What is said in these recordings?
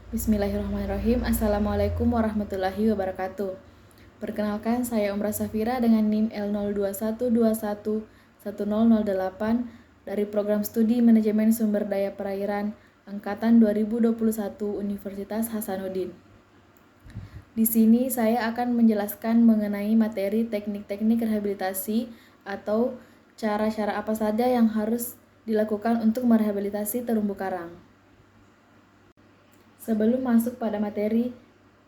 Bismillahirrahmanirrahim. Assalamualaikum warahmatullahi wabarakatuh. Perkenalkan, saya Umrah Safira dengan NIM L0212110008 dari Program Studi Manajemen Sumber Daya Perairan Angkatan 2021 Universitas Hasanuddin. Di sini saya akan menjelaskan mengenai materi teknik-teknik rehabilitasi atau cara-cara apa saja yang harus dilakukan untuk merehabilitasi terumbu karang. Sebelum masuk pada materi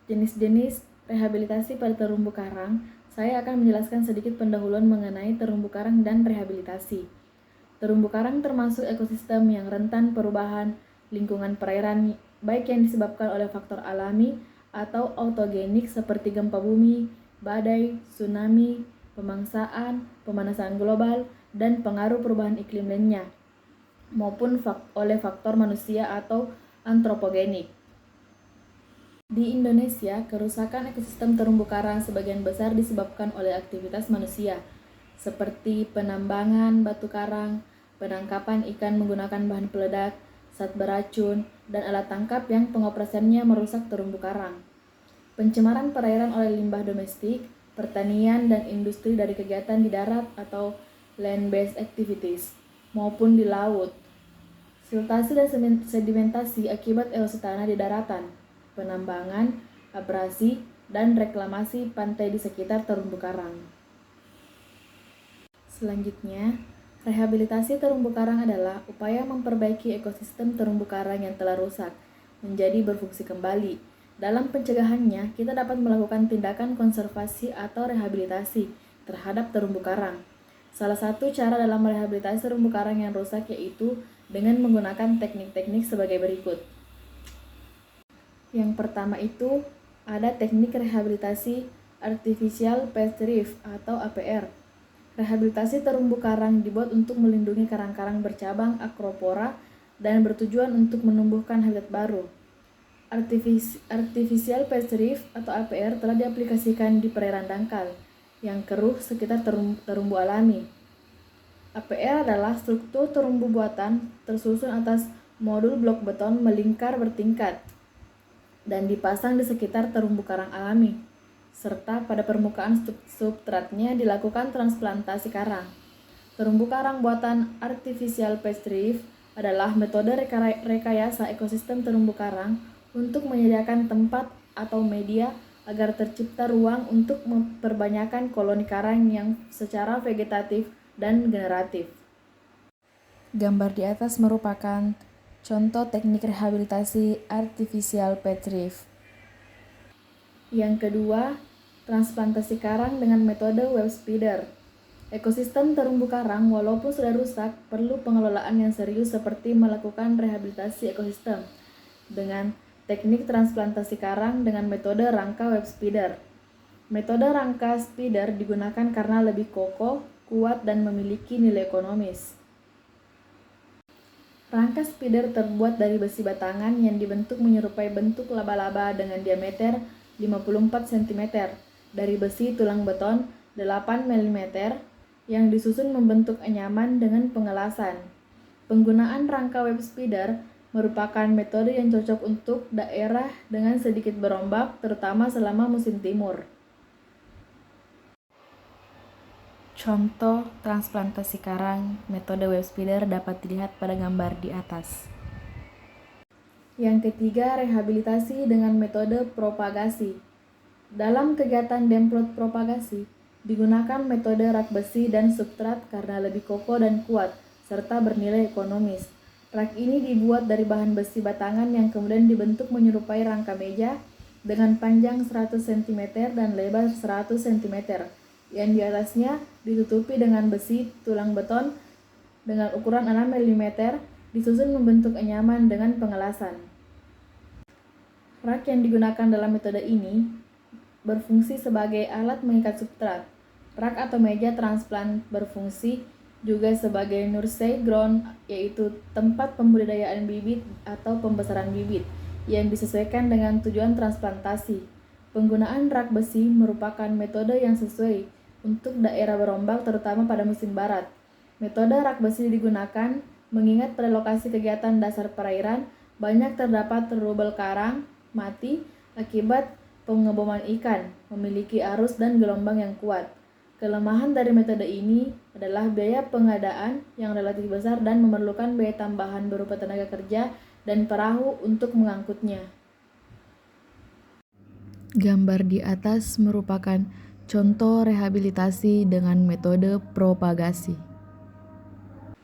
jenis-jenis rehabilitasi pada terumbu karang, saya akan menjelaskan sedikit pendahuluan mengenai terumbu karang dan rehabilitasi. Terumbu karang termasuk ekosistem yang rentan perubahan lingkungan perairan, baik yang disebabkan oleh faktor alami atau autogenik seperti gempa bumi, badai, tsunami, pemangsaan, pemanasan global, dan pengaruh perubahan iklim lainnya, maupun oleh faktor manusia atau antropogenik. Di Indonesia, kerusakan ekosistem terumbu karang sebagian besar disebabkan oleh aktivitas manusia, seperti penambangan batu karang, penangkapan ikan menggunakan bahan peledak, zat beracun, dan alat tangkap yang pengoperasiannya merusak terumbu karang. Pencemaran perairan oleh limbah domestik, pertanian, dan industri dari kegiatan di darat atau land-based activities, maupun di laut. Siltasi dan sedimentasi akibat erosi tanah di daratan, penambangan, abrasi, dan reklamasi pantai di sekitar terumbu karang. Selanjutnya, rehabilitasi terumbu karang adalah upaya memperbaiki ekosistem terumbu karang yang telah rusak menjadi berfungsi kembali. Dalam pencegahannya, kita dapat melakukan tindakan konservasi atau rehabilitasi terhadap terumbu karang. Salah satu cara dalam merehabilitasi terumbu karang yang rusak yaitu dengan menggunakan teknik-teknik sebagai berikut. Yang pertama itu ada teknik rehabilitasi Artificial Patch Reef atau APR. Rehabilitasi terumbu karang dibuat untuk melindungi karang-karang bercabang Acropora dan bertujuan untuk menumbuhkan habitat baru. Artificial Patch Reef atau APR telah diaplikasikan di perairan dangkal yang keruh sekitar terumbu alami. APR adalah struktur terumbu buatan tersusun atas modul blok beton melingkar bertingkat dan dipasang di sekitar terumbu karang alami, serta pada permukaan substratnya dilakukan transplantasi karang. Terumbu karang buatan Artificial Patch Reef adalah metode rekayasa ekosistem terumbu karang untuk menyediakan tempat atau media agar tercipta ruang untuk memperbanyakkan koloni karang yang secara vegetatif dan generatif. Gambar di atas merupakan contoh teknik rehabilitasi Artificial Patch Reef. Yang kedua, transplantasi karang dengan metode web spider. Ekosistem terumbu karang walaupun sudah rusak perlu pengelolaan yang serius seperti melakukan rehabilitasi ekosistem dengan teknik transplantasi karang dengan metode rangka web spider. Metode rangka spider digunakan karena lebih kokoh, kuat, dan memiliki nilai ekonomis. Rangka spider terbuat dari besi batangan yang dibentuk menyerupai bentuk laba-laba dengan diameter 54 cm dari besi tulang beton 8 mm yang disusun membentuk anyaman dengan pengelasan. Penggunaan rangka web spider merupakan metode yang cocok untuk daerah dengan sedikit berombak, terutama selama musim timur. Contoh transplantasi karang metode web spider dapat dilihat pada gambar di atas. Yang ketiga, rehabilitasi dengan metode propagasi. Dalam kegiatan demplot propagasi, digunakan metode rak besi dan substrat karena lebih kokoh dan kuat, serta bernilai ekonomis. Rak ini dibuat dari bahan besi batangan yang kemudian dibentuk menyerupai rangka meja dengan panjang 100 cm dan lebar 100 cm, yang di atasnya ditutupi dengan besi tulang beton dengan ukuran 6 mm disusun membentuk anyaman dengan pengelasan. Rak yang digunakan dalam metode ini berfungsi sebagai alat mengikat substrat. Rak atau meja transplant berfungsi juga sebagai nursery ground, yaitu tempat pembudidayaan bibit atau pembesaran bibit yang disesuaikan dengan tujuan transplantasi. Penggunaan rak besi merupakan metode yang sesuai untuk daerah berombak terutama pada musim barat. Metode rak besi digunakan mengingat pada lokasi kegiatan dasar perairan banyak terdapat terumbu karang mati akibat pengeboman ikan, memiliki arus dan gelombang yang kuat. Kelemahan dari metode ini adalah biaya pengadaan yang relatif besar dan memerlukan biaya tambahan berupa tenaga kerja dan perahu untuk mengangkutnya. Gambar di atas merupakan contoh rehabilitasi dengan metode propagasi.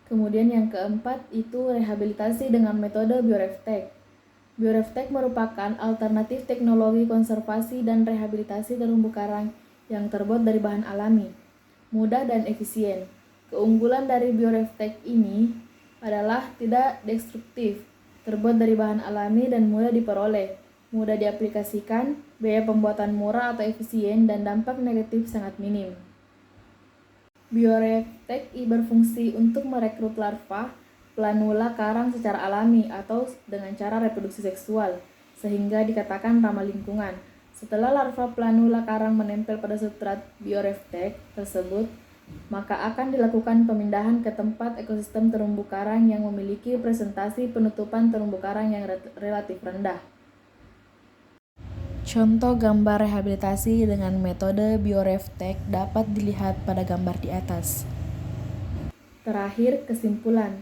Kemudian yang keempat itu rehabilitasi dengan metode bioreftek. Bioreftek merupakan alternatif teknologi konservasi dan rehabilitasi terumbu karang yang terbuat dari bahan alami, mudah dan efisien. Keunggulan dari bioreftek ini adalah tidak destruktif, terbuat dari bahan alami dan mudah diperoleh, mudah diaplikasikan, biaya pembuatan murah atau efisien, dan dampak negatif sangat minim. Bioreftek berfungsi untuk merekrut larva planula karang secara alami atau dengan cara reproduksi seksual, sehingga dikatakan ramah lingkungan. Setelah larva planula karang menempel pada substrat bioreftek tersebut, maka akan dilakukan pemindahan ke tempat ekosistem terumbu karang yang memiliki presentasi penutupan terumbu karang yang relatif rendah. Contoh gambar rehabilitasi dengan metode bioreftek dapat dilihat pada gambar di atas. Terakhir, kesimpulan.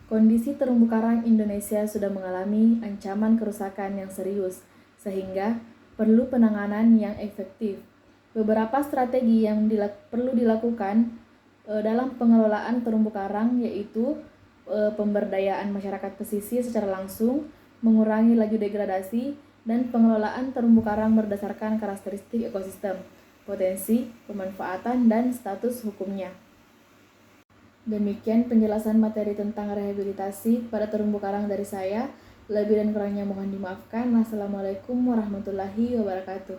Kondisi terumbu karang Indonesia sudah mengalami ancaman kerusakan yang serius, sehingga perlu penanganan yang efektif. Beberapa strategi yang perlu dilakukan dalam pengelolaan terumbu karang yaitu pemberdayaan masyarakat pesisir secara langsung, mengurangi laju degradasi, dan pengelolaan terumbu karang berdasarkan karakteristik ekosistem, potensi, pemanfaatan, dan status hukumnya. Demikian penjelasan materi tentang rehabilitasi pada terumbu karang dari saya. Lebih dan kurangnya mohon dimaafkan. Assalamualaikum warahmatullahi wabarakatuh.